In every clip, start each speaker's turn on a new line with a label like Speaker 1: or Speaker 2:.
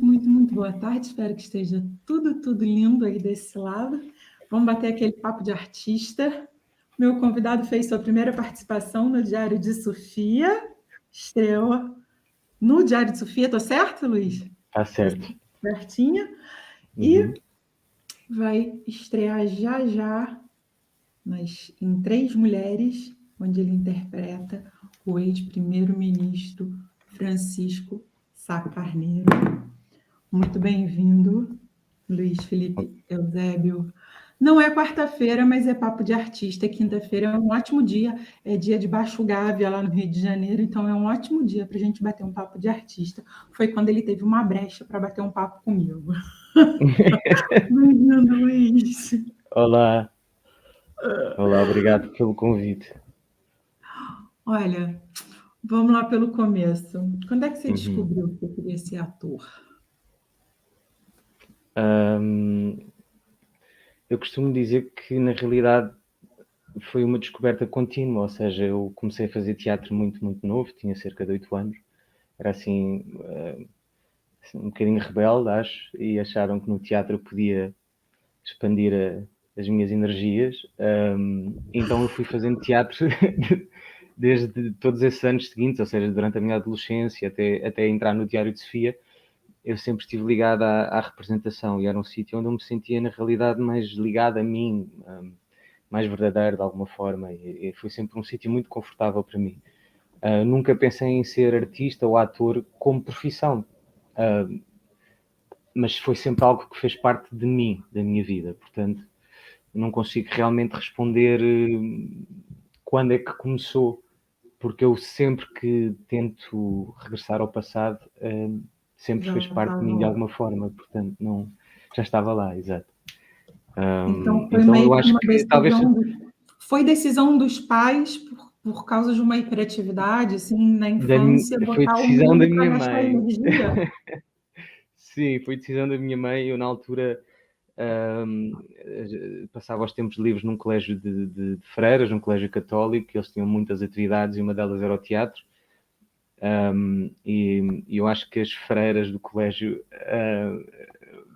Speaker 1: muito boa tarde. Espero que esteja tudo lindo aí desse lado. Vamos bater aquele papo de artista. Meu convidado fez sua primeira participação no Diário de Sofia. Estreou no Diário de Sofia, tô certo, Luiz?
Speaker 2: Tá certo.
Speaker 1: Certinho.
Speaker 2: Uhum.
Speaker 1: E vai estrear já em Três Mulheres, onde ele interpreta o ex-primeiro-ministro Francisco Sá Carneiro. Muito bem-vindo, Luiz Felipe Eusébio. Não é quarta-feira, mas é papo de artista. Quinta-feira é um ótimo dia, é dia de Baixo Gávea, lá no Rio de Janeiro, então é um ótimo dia para a gente bater um papo de artista. Foi quando ele teve uma brecha para bater um papo comigo. Bem-vindo, Luiz.
Speaker 2: Olá, obrigado pelo convite.
Speaker 1: Olha, vamos lá pelo começo. Quando é que você descobriu que você queria ser ator?
Speaker 2: Eu costumo dizer que, na realidade, foi uma descoberta contínua, ou seja, eu comecei a fazer teatro muito novo, tinha cerca de 8 anos, era assim, um bocadinho rebelde, acho, e acharam que no teatro eu podia expandir as minhas energias, então eu fui fazendo teatro desde todos esses anos seguintes, ou seja, durante a minha adolescência até entrar no Diário de Sofia. Eu sempre estive ligado à representação e era um sítio onde eu me sentia, na realidade, mais ligado a mim, mais verdadeiro de alguma forma, e foi sempre um sítio muito confortável para mim. Nunca pensei em ser artista ou ator como profissão, mas foi sempre algo que fez parte de mim, da minha vida, portanto, não consigo realmente responder quando é que começou, porque eu sempre que tento regressar ao passado, sempre fez parte de mim de alguma forma, portanto, não, já estava lá, exato.
Speaker 1: Então foi
Speaker 2: Então
Speaker 1: meio
Speaker 2: eu
Speaker 1: que
Speaker 2: acho
Speaker 1: uma
Speaker 2: que talvez...
Speaker 1: decisão. Foi decisão dos pais por causa de uma hiperatividade, assim, na infância,
Speaker 2: Foi
Speaker 1: botar o
Speaker 2: decisão da
Speaker 1: mundo para
Speaker 2: minha
Speaker 1: gastar
Speaker 2: mãe.
Speaker 1: energia?
Speaker 2: Sim, foi decisão da minha mãe. Eu, na altura, passava os tempos livres num colégio de freiras, num colégio católico, que eles tinham muitas atividades e uma delas era o teatro. E eu acho que as freiras do colégio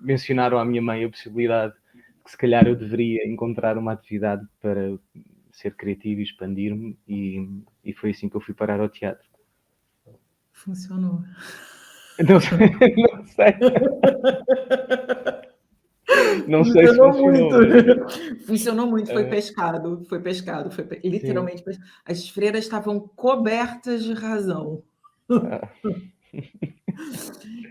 Speaker 2: mencionaram à minha mãe a possibilidade de que se calhar eu deveria encontrar uma atividade para ser criativo e expandir-me, e foi assim que eu fui parar ao teatro.
Speaker 1: Funcionou.
Speaker 2: Não sei. Não sei se
Speaker 1: Funcionou
Speaker 2: funcionou,
Speaker 1: muito.
Speaker 2: mas...
Speaker 1: Funcionou muito, foi pescado, literalmente.
Speaker 2: Sim.
Speaker 1: As freiras estavam cobertas de razão.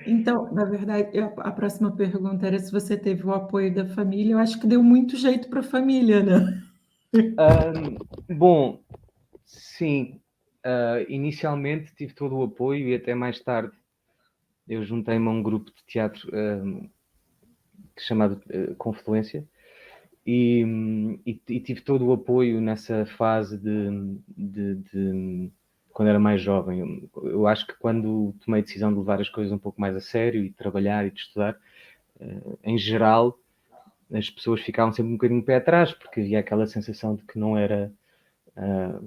Speaker 1: Então, na verdade, a próxima pergunta era se você teve o apoio da família. Eu acho que deu muito jeito para a família, né?
Speaker 2: Bom, sim. Inicialmente tive todo o apoio e até mais tarde eu juntei-me a um grupo de teatro chamado Confluência e tive todo o apoio nessa fase de quando era mais jovem. Eu acho que quando tomei a decisão de levar as coisas um pouco mais a sério e de trabalhar e de estudar, em geral, as pessoas ficavam sempre um bocadinho de pé atrás, porque havia aquela sensação de que não era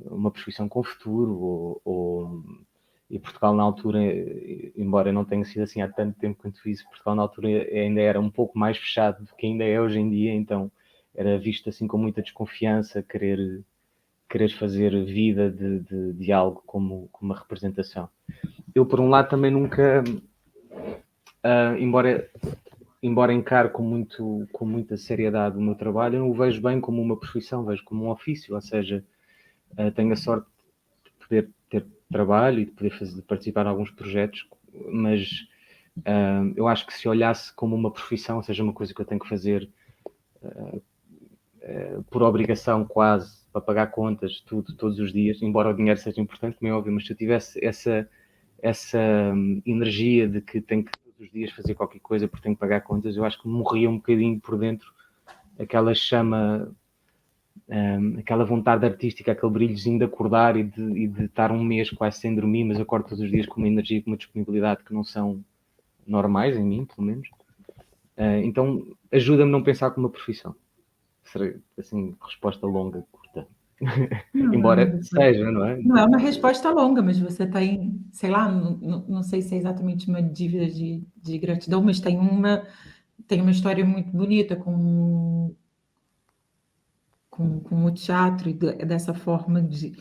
Speaker 2: uma profissão com futuro, e Portugal na altura, embora não tenha sido assim há tanto tempo quanto isso, Portugal na altura ainda era um pouco mais fechado do que ainda é hoje em dia, então era visto assim com muita desconfiança querer fazer vida de algo como uma representação. Eu, por um lado, também nunca, embora encare com muita seriedade o meu trabalho, eu não o vejo bem como uma profissão, vejo como um ofício, ou seja, tenho a sorte de poder ter trabalho e de poder participar em alguns projetos, mas eu acho que se olhasse como uma profissão, ou seja, uma coisa que eu tenho que fazer por obrigação quase, para pagar contas, tudo, todos os dias, embora o dinheiro seja importante, como é óbvio, mas se eu tivesse essa energia de que tenho que todos os dias fazer qualquer coisa porque tenho que pagar contas, eu acho que morria um bocadinho por dentro aquela chama, aquela vontade artística, aquele brilhozinho de acordar e de estar um mês quase sem dormir, mas acordo todos os dias com uma energia e com uma disponibilidade que não são normais em mim, pelo menos. Então ajuda-me a não pensar como uma profissão. Será assim, resposta longa, curta.
Speaker 1: Não,
Speaker 2: Embora seja, não é?
Speaker 1: não é uma resposta longa, mas você tem, sei lá, não sei se é exatamente uma dívida de gratidão, mas tem uma história muito bonita com o teatro e dessa forma de,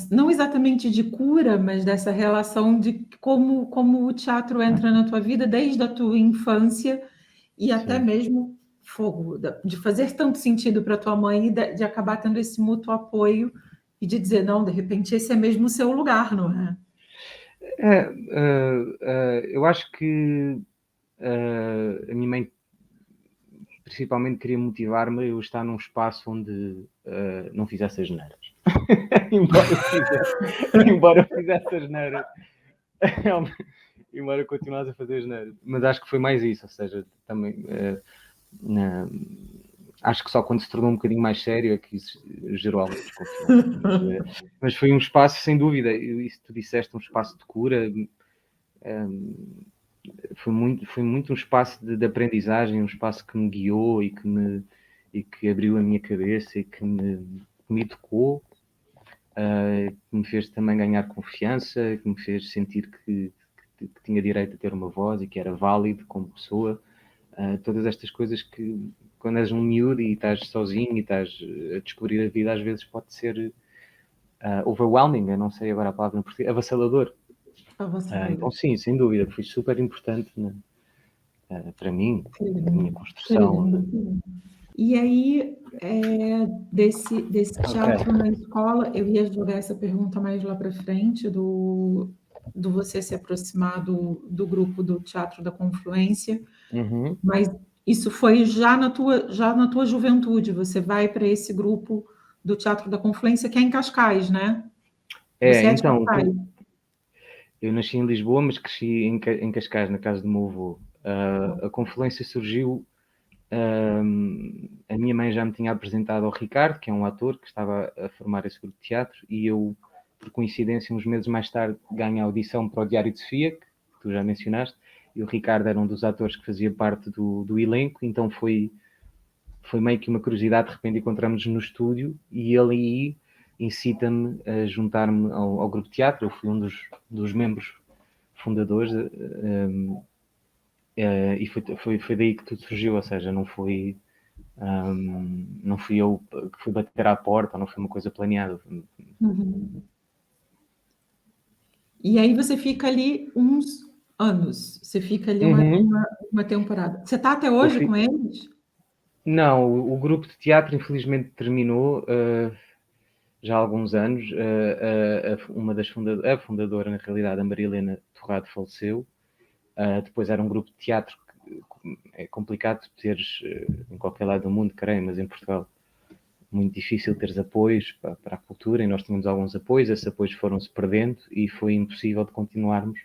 Speaker 1: não exatamente de cura, mas dessa relação de como o teatro entra na tua vida desde a tua infância e até
Speaker 2: Sim.
Speaker 1: mesmo fogo, de fazer tanto sentido para tua mãe e de acabar tendo esse mútuo apoio e de dizer, não, de repente esse é mesmo o seu lugar, não é?
Speaker 2: Eu acho que a minha mãe principalmente queria motivar-me a eu estar num espaço onde não fizesse asneiras. embora eu fizesse asneiras. Embora eu continuasse a fazer asneiras. Mas acho que foi mais isso, ou seja, também acho que só quando se tornou um bocadinho mais sério é que isso gerou alguma desconfiança. Mas foi um espaço, sem dúvida, isso tu disseste, um espaço de cura. Foi muito um espaço de aprendizagem, um espaço que me guiou e que abriu a minha cabeça e que me educou, que me fez também ganhar confiança, que me fez sentir que tinha direito a ter uma voz e que era válido como pessoa. Todas estas coisas que, quando és um miúdo e estás sozinho e estás a descobrir a vida, às vezes pode ser overwhelming, eu não sei agora a palavra em português, avassalador. Então, sim, sem dúvida, foi super importante, né, para mim, na minha construção.
Speaker 1: E aí, desse teatro na escola, eu ia jogar essa pergunta mais lá para frente, do você se aproximar do grupo do Teatro da Confluência,
Speaker 2: Uhum.
Speaker 1: mas isso foi já na tua juventude, você vai para esse grupo do Teatro da Confluência, que é em Cascais, né? Você é de
Speaker 2: Então,
Speaker 1: Cascais.
Speaker 2: eu nasci em Lisboa, mas cresci em Cascais, na casa do meu avô. A Confluência surgiu. A minha mãe já me tinha apresentado ao Ricardo, que é um ator que estava a formar esse grupo de teatro, e eu, por coincidência, uns meses mais tarde, ganhei a audição para o Diário de Sofia, que tu já mencionaste, e o Ricardo era um dos atores que fazia parte do elenco, então foi meio que uma curiosidade, de repente encontramos-nos no estúdio, e ele aí incita-me a juntar-me ao grupo de teatro. Eu fui um dos membros fundadores, e foi daí que tudo surgiu, ou seja, não fui eu que fui bater à porta, não foi uma coisa planeada.
Speaker 1: Uhum. E aí você fica ali uns anos, você fica ali uma temporada. Você está até hoje com eles?
Speaker 2: Não, o grupo de teatro infelizmente terminou já há alguns anos. A fundadora, na realidade, a Maria Helena Torrado, faleceu. Depois era um grupo de teatro que é complicado teres em qualquer lado do mundo, creio, mas em Portugal muito difícil teres apoios para a cultura, e nós tínhamos alguns apoios, esses apoios foram-se perdendo e foi impossível de continuarmos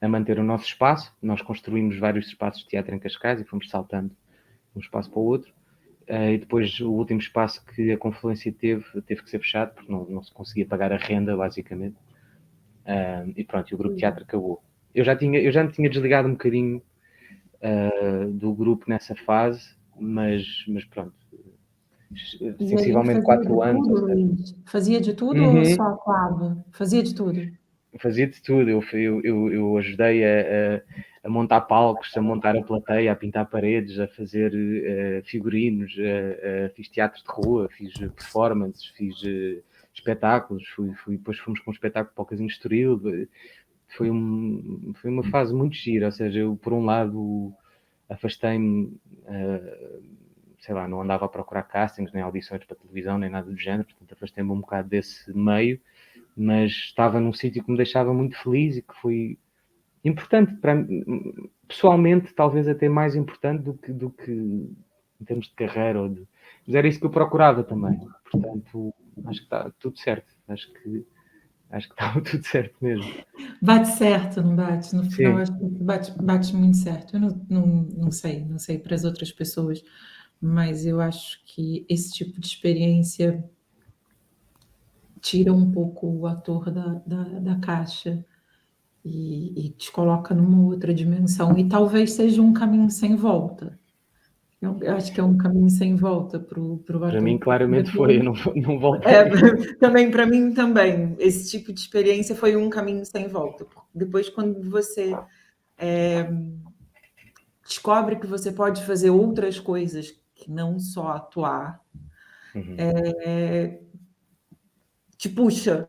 Speaker 2: a manter o nosso espaço. Nós construímos vários espaços de teatro em Cascais e fomos saltando de um espaço para o outro. E depois o último espaço que a Confluência teve que ser fechado, porque não se conseguia pagar a renda, basicamente. E pronto, e o grupo de teatro acabou. Eu já me tinha desligado um bocadinho do grupo nessa fase, mas pronto,
Speaker 1: E aí
Speaker 2: sensivelmente
Speaker 1: fazia
Speaker 2: 4
Speaker 1: de
Speaker 2: anos.
Speaker 1: tudo, Luiz? Fazia de tudo ou
Speaker 2: Uhum.
Speaker 1: só atuava? Fazia de tudo.
Speaker 2: Fazia de tudo. Eu ajudei a montar palcos, a montar a plateia, a pintar paredes, a fazer figurinos, fiz teatro de rua, fiz performances, fiz espetáculos, depois fomos com um espetáculo para o Casino Estoril. Foi uma fase muito gira, ou seja, eu por um lado afastei-me, sei lá, não andava a procurar castings, nem audições para televisão, nem nada do género, portanto afastei-me um bocado desse meio, mas estava num sítio que me deixava muito feliz e que foi importante para mim, pessoalmente, talvez até mais importante do que em termos de carreira, mas era isso que eu procurava também. Portanto, acho que está tudo certo. Acho que estava tudo certo mesmo.
Speaker 1: Bate certo, não bate? No final,
Speaker 2: Sim.
Speaker 1: acho que bate muito certo. Eu não sei para as outras pessoas, mas eu acho que esse tipo de experiência tira um pouco o ator da caixa e te coloca numa outra dimensão. E talvez seja um caminho sem volta. Eu acho que é um caminho sem volta para o
Speaker 2: Para
Speaker 1: ator.
Speaker 2: mim, claramente foi, eu não voltei.
Speaker 1: Também para mim também. Esse tipo de experiência foi um caminho sem volta. Depois, quando você descobre que você pode fazer outras coisas que não só atuar, te puxa.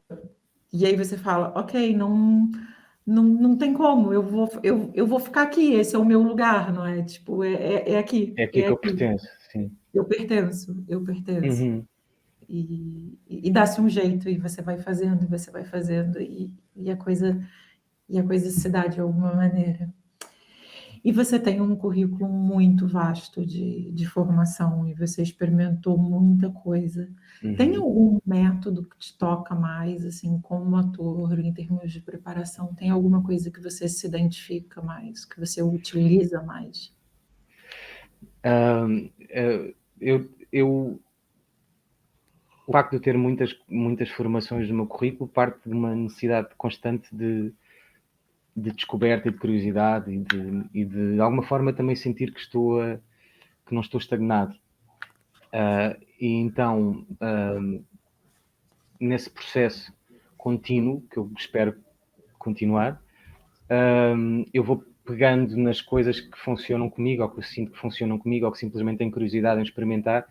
Speaker 1: E aí você fala, ok, não tem como, eu vou ficar aqui, esse é o meu lugar, não é? Tipo, é aqui,
Speaker 2: É aqui
Speaker 1: é
Speaker 2: que eu
Speaker 1: aqui.
Speaker 2: pertenço, sim.
Speaker 1: Eu pertenço, eu pertenço.
Speaker 2: Uhum.
Speaker 1: E dá-se um jeito, e você vai fazendo, e você vai fazendo, e a coisa se dá de alguma maneira. E você tem um currículo muito vasto de formação, e você experimentou muita coisa. Tem algum método que te toca mais, assim, como ator, em termos de preparação? Tem alguma coisa que você se identifica mais, que você utiliza mais?
Speaker 2: O facto de eu ter muitas formações no meu currículo parte de uma necessidade constante de descoberta e de curiosidade e de alguma forma também sentir que não estou estagnado. E então, nesse processo contínuo, que eu espero continuar, eu vou pegando nas coisas que funcionam comigo, ou que eu sinto que funcionam comigo, ou que simplesmente tenho curiosidade em experimentar,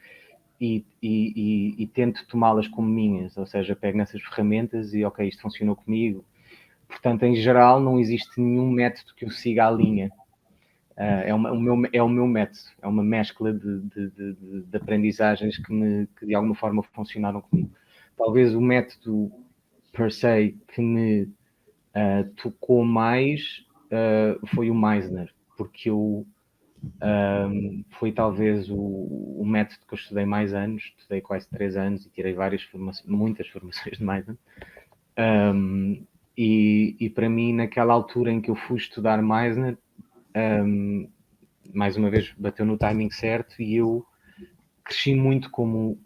Speaker 2: e tento tomá-las como minhas, ou seja, pego nessas ferramentas e ok, isto funcionou comigo. Portanto, em geral, não existe nenhum método que eu siga à linha. É o meu método, é uma mescla de aprendizagens que de alguma forma funcionaram comigo. Talvez o método per se que me tocou mais foi o Meisner, porque foi talvez o método que eu estudei mais anos, estudei quase 3 anos e tirei muitas formações de Meisner. E para mim, naquela altura em que eu fui estudar Meisner, mais uma vez bateu no timing certo e eu cresci muito como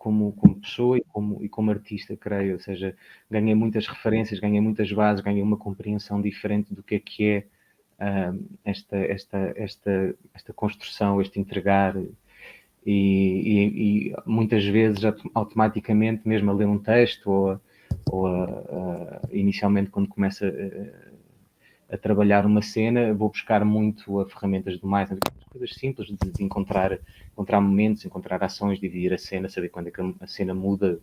Speaker 2: pessoa e como artista, creio. Ou seja, ganhei muitas referências, ganhei muitas bases, ganhei uma compreensão diferente do que é esta construção, este entregar. E muitas vezes automaticamente, mesmo a ler um texto ou inicialmente quando começa a trabalhar uma cena, vou buscar muito a ferramentas do mais, coisas simples de encontrar momentos, encontrar ações, dividir a cena, saber quando é que a cena muda.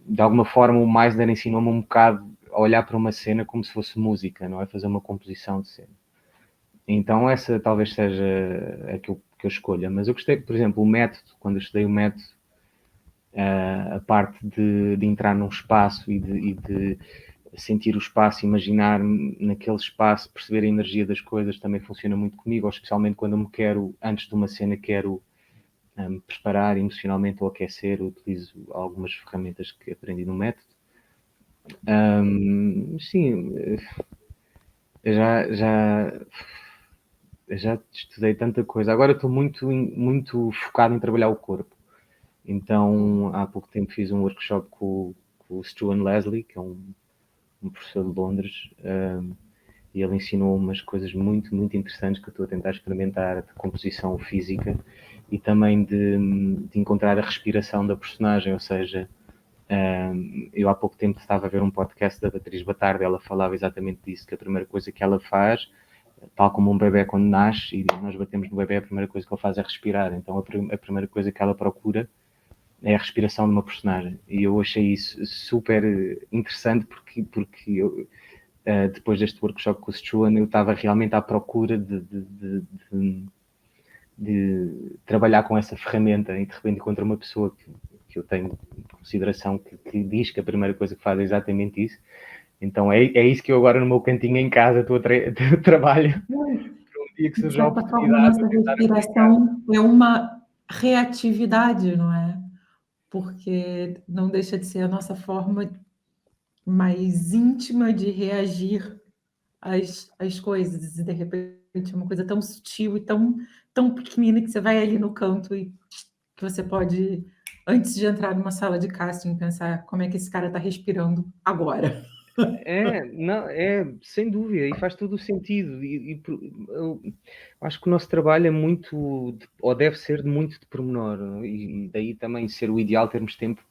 Speaker 2: De alguma forma o Meisner ensinou-me um bocado a olhar para uma cena como se fosse música, não é? Fazer uma composição de cena. Então essa talvez seja a que eu escolha, mas eu gostei, por exemplo, o método, quando eu estudei o método, a parte de entrar num espaço e de sentir o espaço, imaginar naquele espaço, perceber a energia das coisas também funciona muito comigo, ou especialmente quando eu me quero, antes de uma cena, quero preparar emocionalmente ou aquecer, eu utilizo algumas ferramentas que aprendi no método. Sim, eu já estudei tanta coisa. Agora estou muito focado em trabalhar o corpo. Então, há pouco tempo fiz um workshop com o Stuart Leslie, que é um professor de Londres, e ele ensinou umas coisas muito, muito interessantes que eu estou a tentar experimentar, de composição física e também de encontrar a respiração da personagem, ou seja, eu há pouco tempo estava a ver um podcast da Beatriz Batarda, ela falava exatamente disso, que a primeira coisa que ela faz, tal como um bebê quando nasce e nós batemos no bebê, a primeira coisa que ele faz é respirar, então a primeira coisa que ela procura é a respiração de uma personagem, e eu achei isso super interessante porque eu, depois deste workshop com o Struan, eu estava realmente à procura de trabalhar com essa ferramenta e de repente encontro uma pessoa que eu tenho consideração que diz que a primeira coisa que faz é exatamente isso. Então é isso que eu agora no meu cantinho em casa estou a trabalho. Um dia que
Speaker 1: De
Speaker 2: surja a
Speaker 1: certa forma, a
Speaker 2: oportunidade
Speaker 1: nossa
Speaker 2: de tentar aplicar.
Speaker 1: respiração é uma reatividade, não é? Porque não deixa de ser a nossa forma mais íntima de reagir às coisas. E de repente é uma coisa tão sutil e tão pequenina que você vai ali no canto e que você pode, antes de entrar numa sala de casting, pensar como é que esse cara está respirando agora.
Speaker 2: Não, sem dúvida, e faz todo o sentido. Eu acho que o nosso trabalho é muito, ou deve ser muito de pormenor, e daí também ser o ideal termos tempo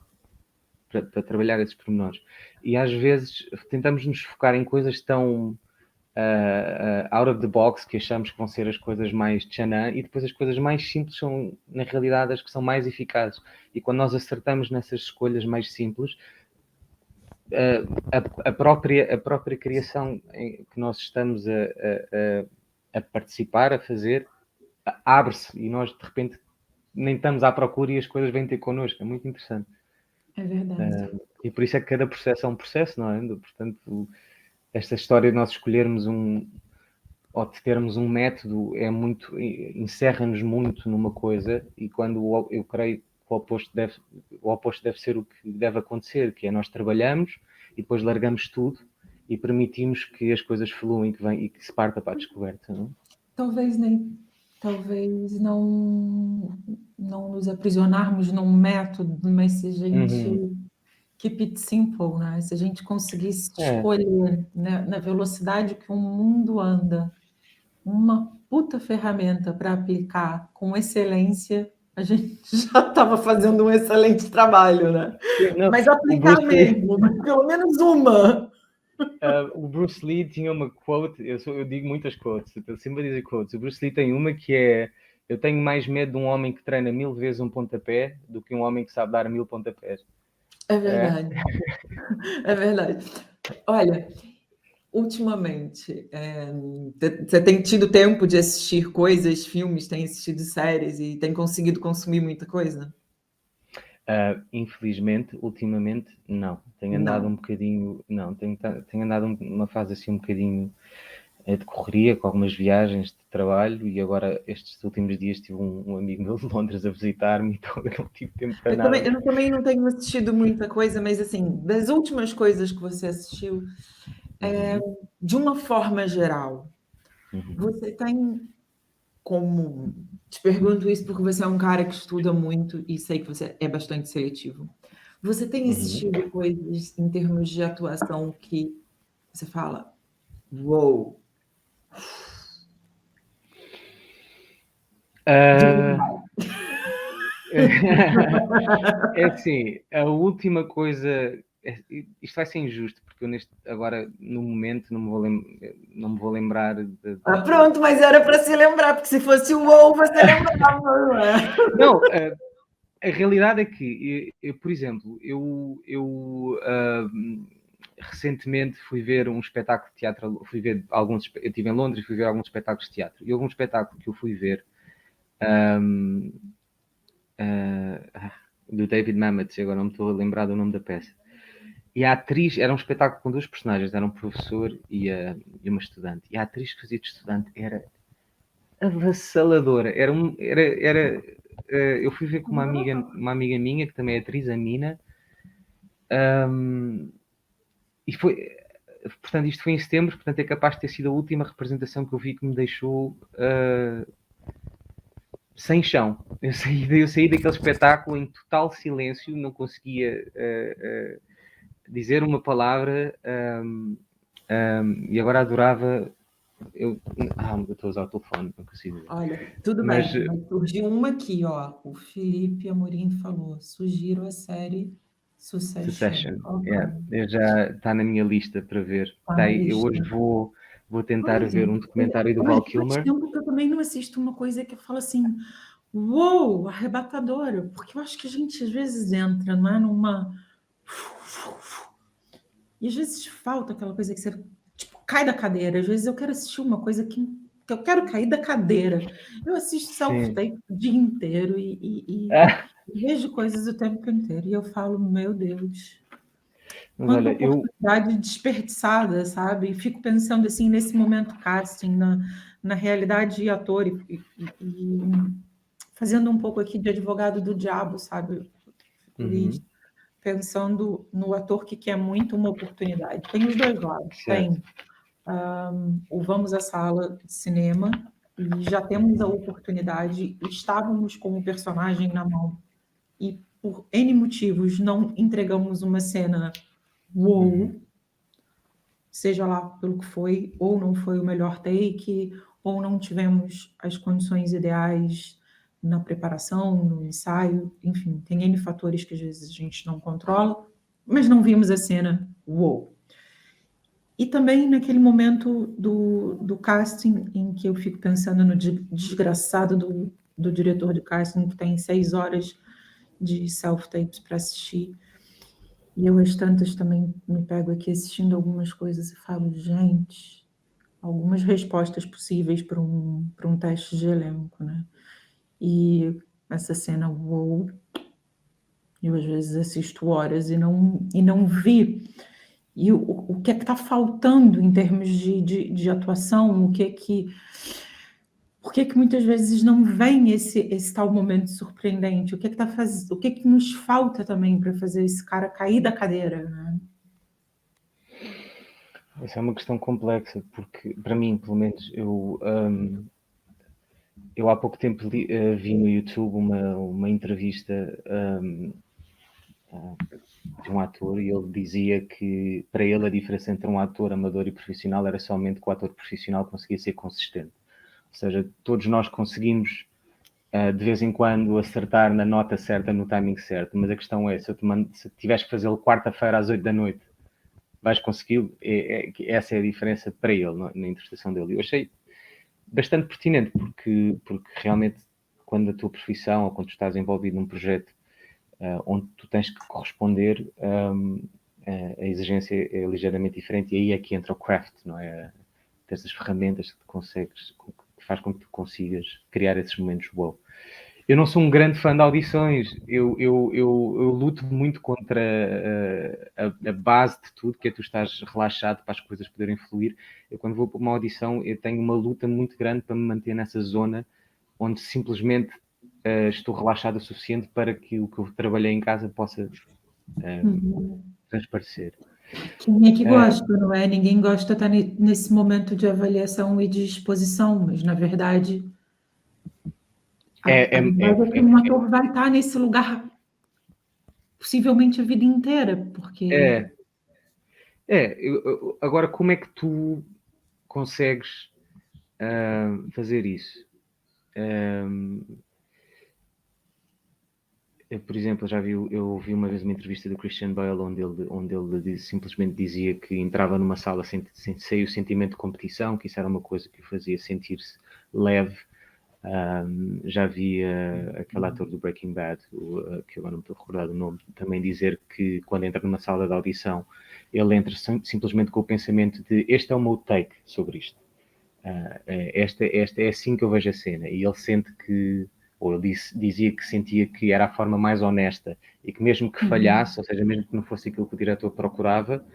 Speaker 2: para trabalhar esses pormenores. E às vezes tentamos nos focar em coisas tão out of the box, que achamos que vão ser as coisas mais tchanã, e depois as coisas mais simples são, na realidade, as que são mais eficazes. E quando nós acertamos nessas escolhas mais simples, a própria criação em que nós estamos a participar, a fazer, abre-se e nós, de repente, nem estamos à procura e as coisas vêm ter connosco. É muito interessante.
Speaker 1: É verdade.
Speaker 2: E por isso é que cada processo é um processo, não é? Portanto, esta história de nós escolhermos ou de termos um método encerra-nos muito numa coisa, e quando eu creio que o oposto deve ser o que deve acontecer, que é nós trabalhamos e depois largamos tudo e permitimos que as coisas fluam e que se parta para a descoberta, não?
Speaker 1: Talvez não nos aprisionarmos num método, mas se a gente keep it simple, né? Se a gente conseguisse escolher, né, na velocidade que o mundo anda, uma puta ferramenta para aplicar com excelência, a gente já estava fazendo um excelente trabalho, né?
Speaker 2: Não,
Speaker 1: mas aplicar mesmo, pelo menos uma.
Speaker 2: O Bruce Lee tinha uma quote, eu digo muitas quotes, eu sempre a dizer quotes. O Bruce Lee tem uma que é: eu tenho mais medo de um homem que treina 1000 vezes um pontapé do que um homem que sabe dar 1000 pontapés.
Speaker 1: É verdade. É verdade. Olha, ultimamente, você tem tido tempo de assistir coisas, filmes, tem assistido séries e tem conseguido consumir muita coisa?
Speaker 2: Infelizmente, ultimamente, não. Tenho andado um bocadinho, não, tenho andado numa fase assim um bocadinho de correria, com algumas viagens de trabalho, e agora estes últimos dias tive um amigo meu de Londres a visitar-me, então eu não tive tempo para nada.
Speaker 1: Eu também não tenho assistido muita coisa, mas assim, das últimas coisas que você assistiu, de uma forma geral, você tem como... Te pergunto isso porque você é um cara que estuda muito e sei que você é bastante seletivo. Você tem assistido coisas em termos de atuação que você fala, uou!
Speaker 2: É assim, a última coisa, isto vai ser injusto, porque eu agora, no momento, não me vou lembrar
Speaker 1: pronto, mas era para se lembrar, porque se fosse o WoW, você lembrava, não é?
Speaker 2: Não, a realidade é que, por exemplo, recentemente fui ver um espetáculo de teatro, eu estive em Londres e fui ver alguns espetáculos de teatro, e houve um espetáculo que eu fui ver do David Mamet, agora não me estou a lembrar do nome da peça. E a atriz, era um espetáculo com duas personagens, era um professor e uma estudante. E a atriz que fazia de estudante era avassaladora. Eu fui ver com uma amiga minha, que também é atriz, a Mina, e portanto, isto foi em setembro, portanto é capaz de ter sido a última representação que eu vi que me deixou sem chão. Eu saí daquele espetáculo em total silêncio, não conseguia dizer uma palavra, e agora adorava... Eu estou a usar o telefone, não consigo ver.
Speaker 1: Olha, tudo bem, mas surgiu uma aqui, ó. O Felipe Amorim falou, sugiro a série Succession.
Speaker 2: Já está na minha lista para ver. Eu hoje vou tentar ver um documentário do Val Kilmer.
Speaker 1: Faz tempo que eu também não assisto uma coisa que eu falo assim, uou, arrebatadora, porque eu acho que a gente às vezes entra, não é, numa... E às vezes falta aquela coisa que você tipo, cai da cadeira. Às vezes eu quero assistir uma coisa que eu quero cair da cadeira. Eu assisto self-tape o dia inteiro e vejo coisas o tempo inteiro. E eu falo, meu Deus, quanta oportunidade desperdiçada, sabe? E fico pensando assim, nesse momento casting, na realidade de ator e fazendo um pouco aqui de advogado do diabo, sabe? Pensando no ator que quer muito uma oportunidade. Tem os dois lados. Tem o vamos à sala de cinema e já temos a oportunidade, estávamos com o personagem na mão e por N motivos não entregamos uma cena uou, seja lá pelo que foi, ou não foi o melhor take, ou não tivemos as condições ideais na preparação, no ensaio, enfim, tem N fatores que às vezes a gente não controla, mas não vimos a cena, uou! E também naquele momento do casting, em que eu fico pensando no desgraçado do diretor de casting, que tem 6 horas de self-tapes para assistir, e eu, às tantas, também me pego aqui assistindo algumas coisas e falo, gente, algumas respostas possíveis para um teste de elenco, né? E essa cena, uou, eu às vezes assisto horas e não vi. E o que é que está faltando em termos de atuação? Por que muitas vezes não vem esse tal momento surpreendente? O que que nos falta também para fazer esse cara cair da cadeira, né?
Speaker 2: Essa é uma questão complexa, porque, para mim, pelo menos, eu há pouco tempo vi no YouTube uma entrevista de um ator, e ele dizia que, para ele, a diferença entre um ator amador e profissional era somente que o ator profissional conseguia ser consistente. Ou seja, todos nós conseguimos, de vez em quando, acertar na nota certa, no timing certo, mas a questão é, se tiveres que fazê-lo quarta-feira às 8 da noite, vais consegui-lo? Essa é a diferença para ele, na interpretação dele. Eu achei bastante pertinente, porque realmente, quando a tua profissão, ou quando tu estás envolvido num projeto onde tu tens que corresponder, a exigência é ligeiramente diferente, e aí é que entra o craft, não é? Essas ferramentas que faz com que tu consigas criar esses momentos wow. Eu não sou um grande fã de audições, eu luto muito contra a base de tudo, que é tu estás relaxado para as coisas poderem fluir. Eu, quando vou para uma audição, eu tenho uma luta muito grande para me manter nessa zona onde simplesmente estou relaxado o suficiente para que o que eu trabalhei em casa possa transparecer.
Speaker 1: Quem é que gosta, não é? Ninguém gosta de estar nesse momento de avaliação e de exposição, mas, na verdade, a verdade é que um ator vai estar nesse lugar possivelmente a vida inteira, porque...
Speaker 2: Agora, como é que tu consegues fazer isso? Por exemplo, eu ouvi uma vez uma entrevista do Christian Bale onde ele simplesmente dizia que entrava numa sala sem o sentimento de competição, que isso era uma coisa que o fazia sentir-se leve. Já vi aquele ator do Breaking Bad, que agora não estou a recordar o nome, também dizer que quando entra numa sala de audição, ele entra simplesmente com o pensamento de este é o meu take sobre isto. Esta é assim que eu vejo a cena, e ele sente que, ou ele dizia que sentia que era a forma mais honesta, e que mesmo que falhasse, ou seja, mesmo que não fosse aquilo que o diretor procurava,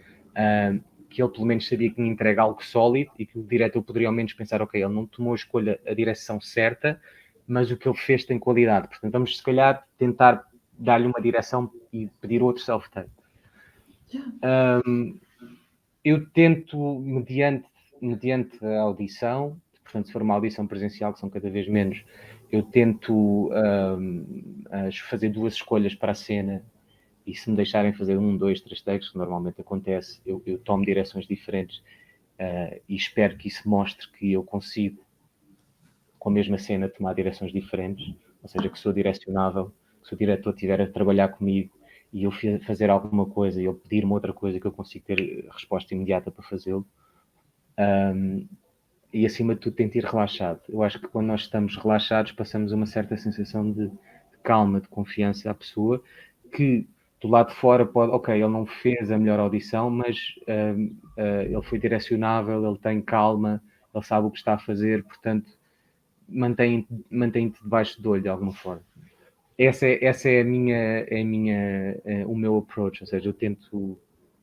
Speaker 2: que ele pelo menos sabia que tinha entregue algo sólido, e que o diretor poderia ao menos pensar, ok, ele não tomou a direção certa, mas o que ele fez tem qualidade, portanto vamos se calhar tentar dar-lhe uma direção e pedir outro self-tape. Eu tento, mediante a audição, portanto, se for uma audição presencial, que são cada vez menos, eu tento fazer 2 escolhas para a cena, e se me deixarem fazer 1, 2, 3 takes, que normalmente acontece, eu tomo direções diferentes, e espero que isso mostre que eu consigo, com a mesma cena, tomar direções diferentes, ou seja, que sou direcionável, que se o diretor estiver a trabalhar comigo e eu fazer alguma coisa e ele pedir-me outra coisa, que eu consigo ter resposta imediata para fazê-lo. E acima de tudo tento ir relaxado. Eu acho que quando nós estamos relaxados passamos uma certa sensação de calma, de confiança à pessoa, que do lado de fora pode, ok, ele não fez a melhor audição, mas ele foi direcionável, ele tem calma, ele sabe o que está a fazer, portanto mantém-te debaixo do olho de alguma forma. Essa é o meu approach, ou seja, eu tento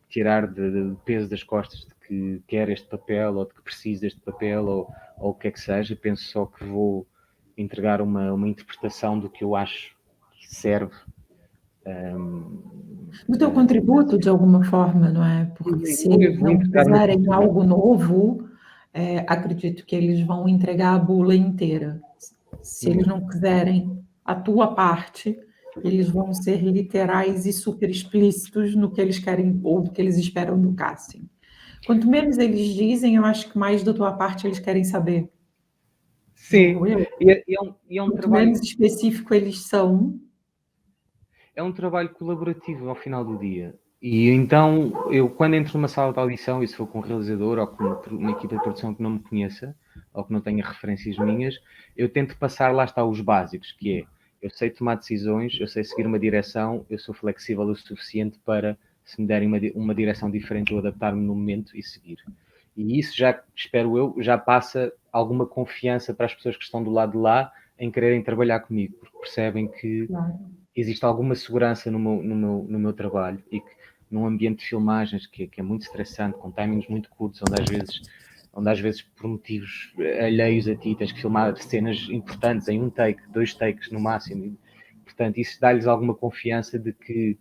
Speaker 2: tirar de peso das costas de que quer este papel, ou de que preciso deste papel, ou o que é que seja. Penso só que vou entregar uma interpretação do que eu acho que serve.
Speaker 1: No teu contributo, de alguma forma, não é? Porque se eles não fizerem algo novo, acredito que eles vão entregar a bula inteira. Se eles não quiserem a tua parte, eles vão ser literais e super explícitos no que eles querem ou do que eles esperam do casting. Quanto menos eles dizem, eu acho que mais da tua parte eles querem saber.
Speaker 2: Sim,
Speaker 1: Julgo eu.
Speaker 2: e é um
Speaker 1: Quanto
Speaker 2: trabalho,
Speaker 1: menos específico eles são,
Speaker 2: é um trabalho colaborativo ao final do dia. E então, eu quando entro numa sala de audição, e se for com um realizador ou com uma equipa de produção que não me conheça, ou que não tenha referências minhas, eu tento passar, lá está, os básicos, que é, eu sei tomar decisões, eu sei seguir uma direção, eu sou flexível o suficiente para, se me derem uma direção diferente, eu adaptar-me no momento e seguir. E isso já, espero eu, já passa alguma confiança para as pessoas que estão do lado de lá em quererem trabalhar comigo, porque percebem que
Speaker 1: claro.
Speaker 2: existe alguma segurança no meu trabalho e que num ambiente de filmagens que é muito estressante, com timings muito curtos, onde às vezes por motivos alheios a ti tens que filmar cenas importantes em um take, 2 takes no máximo. E, portanto, isso dá-lhes alguma confiança de que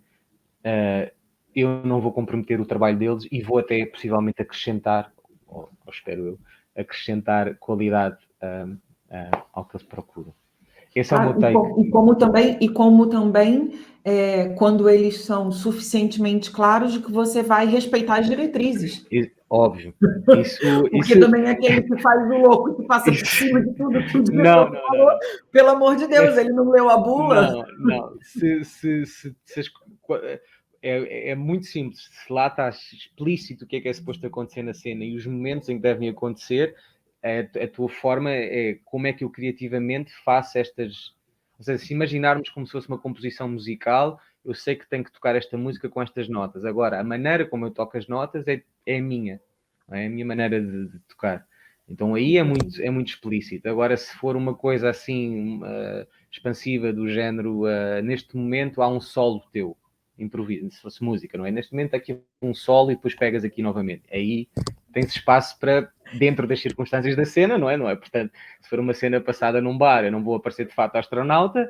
Speaker 2: eu não vou comprometer o trabalho deles e vou até possivelmente acrescentar, ou espero eu, acrescentar qualidade ao que eles procuram. Esse é o meu
Speaker 1: Claro,
Speaker 2: take.
Speaker 1: e como também quando eles são suficientemente claros de que você vai respeitar as diretrizes.
Speaker 2: Óbvio. Isso,
Speaker 1: Porque
Speaker 2: isso,
Speaker 1: também é aquele que faz o louco, que passa por
Speaker 2: isso.
Speaker 1: cima de tudo que o
Speaker 2: Não,
Speaker 1: diretor
Speaker 2: não, não,
Speaker 1: falou.
Speaker 2: não.
Speaker 1: Pelo amor de Deus,
Speaker 2: Esse,
Speaker 1: ele não leu a bula?
Speaker 2: não, não. É muito simples. Se lá está explícito o que é suposto acontecer na cena e os momentos em que devem acontecer, a tua forma é como é que eu criativamente faço estas. Ou seja, se imaginarmos como se fosse uma composição musical, eu sei que tenho que tocar esta música com estas notas. Agora, a maneira como eu toco as notas é a minha. Não é a minha maneira de tocar. Então aí é muito explícito. Agora, se for uma coisa assim expansiva do género, neste momento há um solo teu, improviso, se fosse música, não é? Neste momento há aqui um solo e depois pegas aqui novamente. Aí tens espaço para, dentro das circunstâncias da cena, não é? Não é? Portanto, se for uma cena passada num bar, eu não vou aparecer de fato astronauta,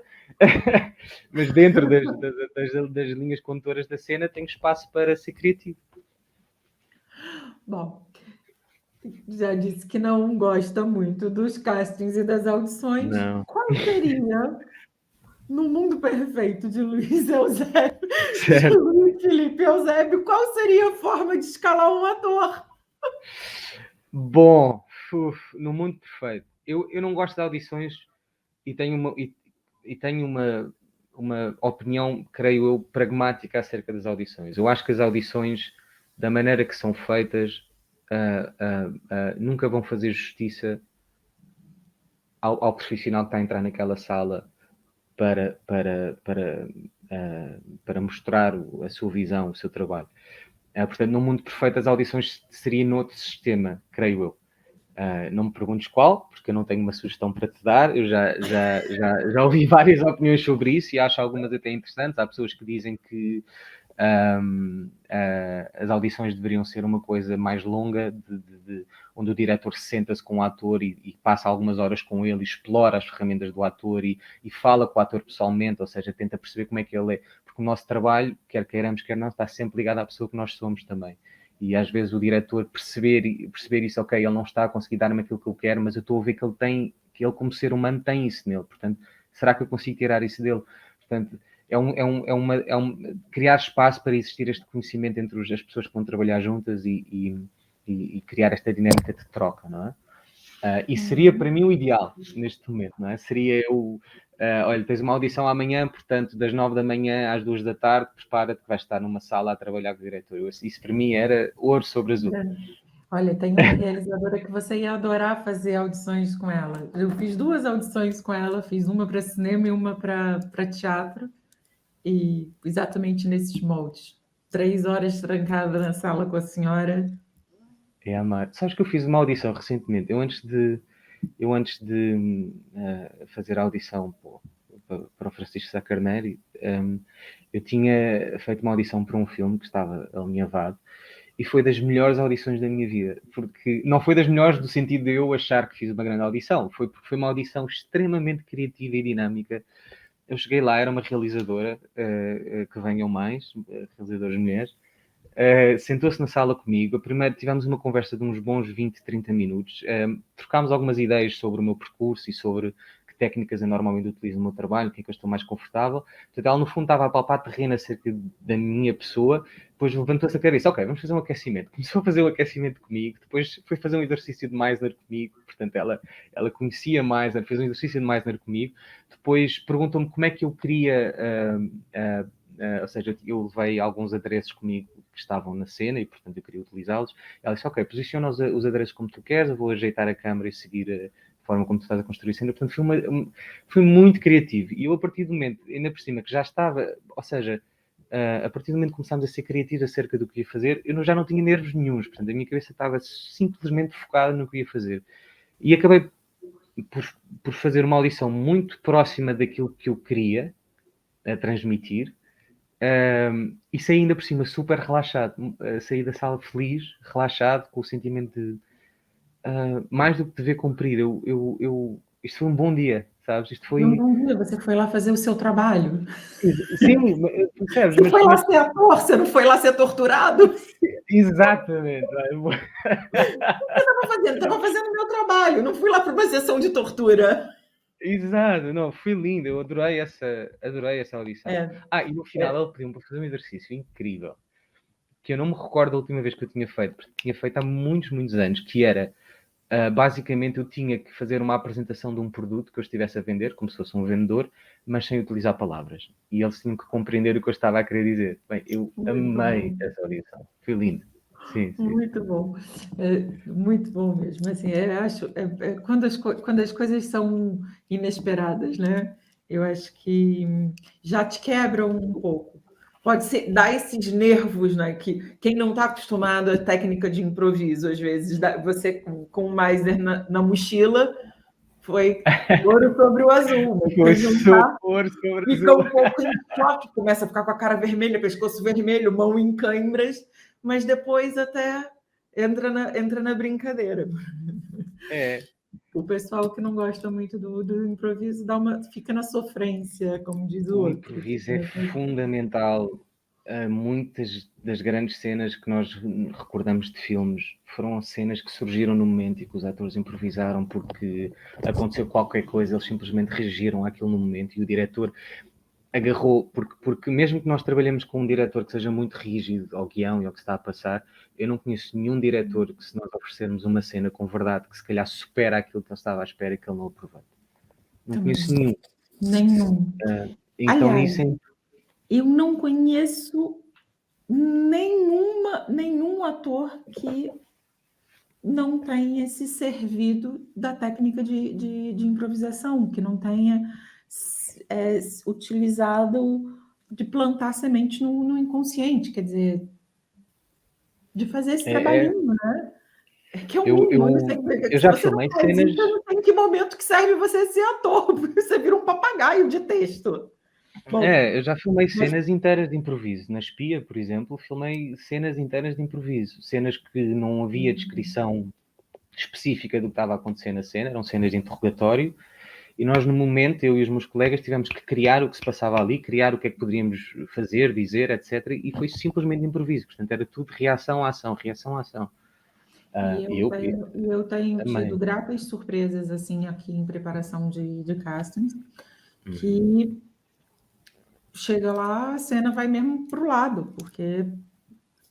Speaker 2: mas dentro das linhas condutoras da cena tenho espaço para ser criativo.
Speaker 1: Bom, já disse que não gosta muito dos castings e das audições.
Speaker 2: Não.
Speaker 1: Qual seria, no mundo perfeito de Luiz Eusébio, de
Speaker 2: Certo.
Speaker 1: Luiz Felipe Eusébio, qual seria a forma de escalar um ator?
Speaker 2: Bom, no mundo perfeito. Eu não gosto de audições e tenho uma opinião, creio eu, pragmática acerca das audições. Eu acho que as audições, da maneira que são feitas, nunca vão fazer justiça ao profissional que está a entrar naquela sala para mostrar a sua visão, o seu trabalho. Portanto, no mundo perfeito, as audições seriam noutro sistema, creio eu. Não me perguntes qual, porque eu não tenho uma sugestão para te dar. Eu já ouvi várias opiniões sobre isso e acho algumas até interessantes. Há pessoas que dizem que as audições deveriam ser uma coisa mais longa, onde o diretor senta-se com o ator e passa algumas horas com ele, explora as ferramentas do ator e fala com o ator pessoalmente, ou seja, tenta perceber como é que ele é. Porque o nosso trabalho, quer queiramos, quer não, está sempre ligado à pessoa que nós somos também. E às vezes o diretor perceber isso, ok, ele não está a conseguir dar-me aquilo que eu quero, mas eu estou a ver que ele como ser humano tem isso nele. Portanto, será que eu consigo tirar isso dele? Portanto, criar espaço para existir este conhecimento entre as pessoas que vão trabalhar juntas e criar esta dinâmica de troca, não é? E seria para mim o ideal neste momento, não é? Seria eu, olha, tens uma audição amanhã, portanto, das 9 da manhã às 2 da tarde, prepara-te que vais estar numa sala a trabalhar com o diretor. Isso para mim era ouro sobre azul.
Speaker 1: Olha, tem uma realizadora que você ia adorar fazer audições com ela. Eu fiz 2 audições com ela, fiz uma para cinema e uma para teatro, e exatamente nesses moldes. 3 horas trancada na sala com a senhora.
Speaker 2: É amar. Sabes que eu fiz uma audição recentemente. Eu antes de fazer a audição para o Francisco Sá Carneiro, eu tinha feito uma audição para um filme que estava alinhavado e foi das melhores audições da minha vida, porque não foi das melhores no sentido de eu achar que fiz uma grande audição, foi porque foi uma audição extremamente criativa e dinâmica. Eu cheguei lá, era uma realizadora, que venham mais, realizadoras mulheres, sentou-se na sala comigo. Primeiro tivemos uma conversa de uns bons 20, 30 minutos. Trocámos algumas ideias sobre o meu percurso e sobre que que técnicas eu normalmente utilizo no meu trabalho, o que é que eu estou mais confortável. Portanto, ela no fundo estava a palpar terreno acerca da minha pessoa, depois levantou-se a cara e disse, ok, vamos fazer um aquecimento. Começou a fazer o aquecimento comigo, depois foi fazer um exercício de Meissner comigo, portanto ela conhecia Meissner, fez um exercício de Meissner comigo, depois perguntou-me como é que eu queria, ou seja, eu levei alguns adereços comigo que estavam na cena e, portanto, eu queria utilizá-los. Ela disse, ok, posiciona os adereços como tu queres, eu vou ajeitar a câmera e seguir a forma como tu estás a construir a cena. Portanto, foi muito criativo. E eu, a partir do momento, ainda por cima, que já estava, ou seja, a partir do momento que começámos a ser criativos acerca do que ia fazer, eu já não tinha nervos nenhuns. Portanto, a minha cabeça estava simplesmente focada no que ia fazer. E acabei por fazer uma audição muito próxima daquilo que eu queria transmitir. E saí ainda por cima super relaxado, saí da sala feliz, relaxado, com o sentimento de mais do que dever cumprir. Isto foi um bom dia, sabes? Isto
Speaker 1: E um
Speaker 2: foi.
Speaker 1: bom dia, você foi lá fazer o seu trabalho.
Speaker 2: Sim, percebes?
Speaker 1: Você foi lá ser ator, você não foi lá ser torturado?
Speaker 2: Exatamente.
Speaker 1: O que você estava fazendo? Estava fazendo o meu trabalho, não fui lá para uma sessão de tortura.
Speaker 2: Exato, não, foi lindo, eu adorei essa audição.
Speaker 1: É,
Speaker 2: E no final ele pediu-me para fazer um exercício incrível, que eu não me recordo da última vez que eu tinha feito, porque tinha feito há muitos, muitos anos, que era, basicamente eu tinha que fazer uma apresentação de um produto que eu estivesse a vender, como se fosse um vendedor, mas sem utilizar palavras. E eles tinham que compreender o que eu estava a querer dizer. Bem, eu amei essa audição, foi lindo. Sim.
Speaker 1: muito bom, muito bom mesmo. Assim, eu acho quando as coisas são inesperadas, né? Eu acho que já te quebram um pouco. Pode ser dar esses nervos, né? Que quem não está acostumado à técnica de improviso, às vezes, você com o Meissner na mochila, foi ouro sobre o azul, mas
Speaker 2: Foi
Speaker 1: quem não está
Speaker 2: super sobre
Speaker 1: fica
Speaker 2: azul.
Speaker 1: um pouco em choque, começa a ficar com a cara vermelha, pescoço vermelho, mão em câimbras, mas depois até entra na brincadeira.
Speaker 2: É.
Speaker 1: O pessoal que não gosta muito do improviso fica na sofrência, como diz o
Speaker 2: O
Speaker 1: outro.
Speaker 2: improviso é fundamental. Muitas das grandes cenas que nós recordamos de filmes foram cenas que surgiram no momento e que os atores improvisaram porque aconteceu qualquer coisa, eles simplesmente reagiram àquilo no momento e o diretor agarrou, porque mesmo que nós trabalhemos com um diretor que seja muito rígido ao guião e ao que está a passar, eu não conheço nenhum diretor que, se nós oferecermos uma cena com verdade que se calhar supera aquilo que ele estava à espera, que ele não aproveite. Não conheço nenhum.
Speaker 1: Nenhum.
Speaker 2: Então
Speaker 1: Aliás,
Speaker 2: nisso
Speaker 1: eu não conheço nenhum ator que não tenha se servido da técnica de improvisação, que não tenha utilizado de plantar semente no inconsciente, quer dizer, de fazer esse trabalhinho, né? Que é o mínimo.
Speaker 2: eu
Speaker 1: Se
Speaker 2: já
Speaker 1: você não
Speaker 2: filmei
Speaker 1: faz
Speaker 2: cenas.
Speaker 1: isso, eu não sei em que momento que serve você ser ator, porque você vira um papagaio de texto. Bom,
Speaker 2: Eu já filmei
Speaker 1: mas
Speaker 2: cenas inteiras de improviso. Na Espia, por exemplo, filmei cenas inteiras de improviso. Cenas que não havia descrição específica do que estava a acontecer na cena, eram cenas de interrogatório. E nós, no momento, eu e os meus colegas, tivemos que criar o que se passava ali, criar o que é que poderíamos fazer, dizer, etc. E foi simplesmente improviso. Portanto, era tudo reação à ação, reação à ação.
Speaker 1: eu tenho tido
Speaker 2: Amei.
Speaker 1: gratas surpresas assim aqui em preparação de castings, que chega lá, a cena vai mesmo para o lado, porque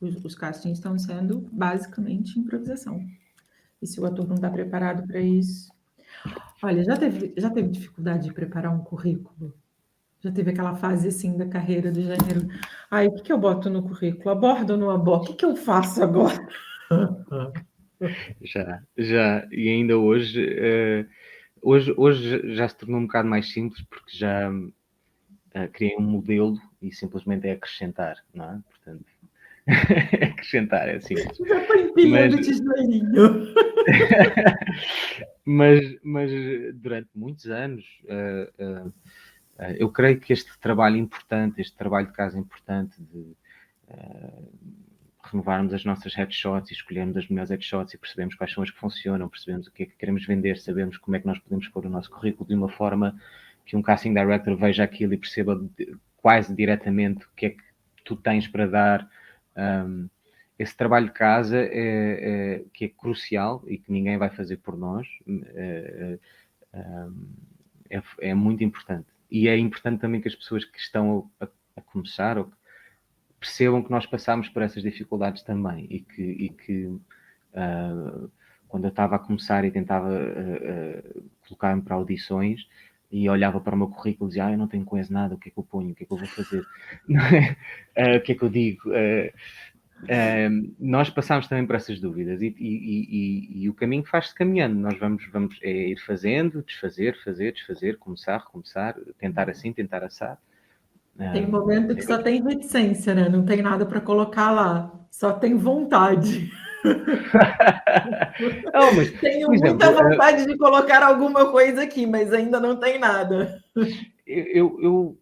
Speaker 1: os castings estão sendo basicamente improvisação. E se o ator não está preparado para isso. Olha, já teve dificuldade de preparar um currículo? Já teve aquela fase assim da carreira do gênero? Ai, o que eu boto no currículo? Abordo ou não abordo? O que eu faço agora?
Speaker 2: Já. E ainda hoje já se tornou um bocado mais simples, porque já criei um modelo e simplesmente é acrescentar, não é? Portanto, acrescentar é simples.
Speaker 1: Já estou empilhando tesourinho.
Speaker 2: mas durante muitos anos, eu creio que este trabalho importante, este trabalho de casa importante de renovarmos as nossas headshots e escolhermos as melhores headshots e percebemos quais são as que funcionam, percebemos o que é que queremos vender, sabemos como é que nós podemos pôr o nosso currículo de uma forma que um casting director veja aquilo e perceba quase diretamente o que é que tu tens para dar. Esse trabalho de casa que é crucial e que ninguém vai fazer por nós. é muito importante. E é importante também que as pessoas que estão a começar ou percebam que nós passamos por essas dificuldades também e que quando eu estava a começar e tentava colocar-me para audições e olhava para o meu currículo e dizia, eu não tenho quase nada, o que é que eu ponho, o que é que eu vou fazer, o que é que eu digo? Nós passamos também por essas dúvidas e o caminho faz-se caminhando. Nós vamos ir fazendo, desfazer, fazer, desfazer, começar, recomeçar, tentar assim, tentar assar.
Speaker 1: Tem um momento que só tem reticência, né? Não tem nada para colocar lá, só tem vontade.
Speaker 2: Não, mas,
Speaker 1: Tenho
Speaker 2: por
Speaker 1: muita
Speaker 2: exemplo,
Speaker 1: vontade de colocar alguma coisa aqui, mas ainda não tem nada.
Speaker 2: eu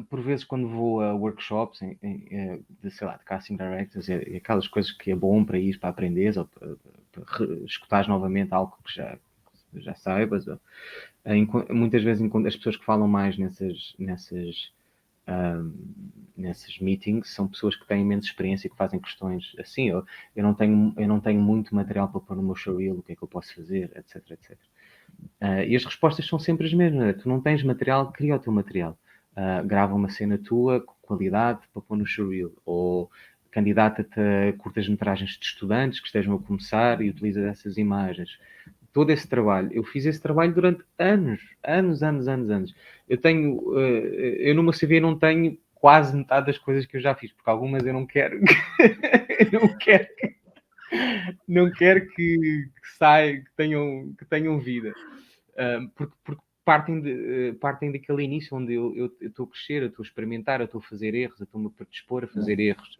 Speaker 2: por vezes quando vou a workshops de, sei lá, de casting directors e aquelas coisas que é bom para ir para aprender ou para escutares novamente algo que já saibas, muitas vezes as pessoas que falam mais nesses meetings são pessoas que têm imensa experiência e que fazem questões assim, eu não tenho muito material para pôr no meu showreel, o que é que eu posso fazer, etc, etc. E as respostas são sempre as mesmas, né? Tu não tens material, cria o teu material. Grava uma cena tua com qualidade para pôr no showreel, ou candidata-te a curtas-metragens de estudantes que estejam a começar e utiliza essas imagens. Todo esse trabalho, eu fiz esse trabalho durante anos. Eu no meu CV não tenho quase metade das coisas que eu já fiz, porque algumas eu não quero, eu não quero que saia, que tenham vida. Porque partem daquele início onde eu estou a crescer, eu estou a experimentar, eu estou a fazer erros, eu estou-me a predispor a fazer erros,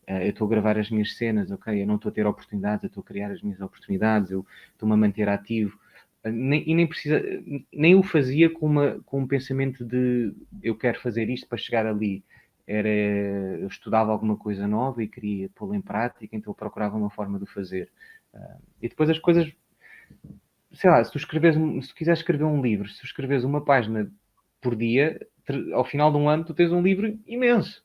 Speaker 2: eu estou a gravar as minhas cenas, ok? Eu não estou a ter oportunidades, eu estou a criar as minhas oportunidades, eu estou-me a manter ativo. Nem o fazia com um pensamento de eu quero fazer isto para chegar ali. Eu estudava alguma coisa nova e queria pô-la em prática, então eu procurava uma forma de o fazer. E depois as coisas, sei lá, se tu quiseres escrever um livro, se tu escreves uma página por dia, ao final de um ano tu tens um livro imenso.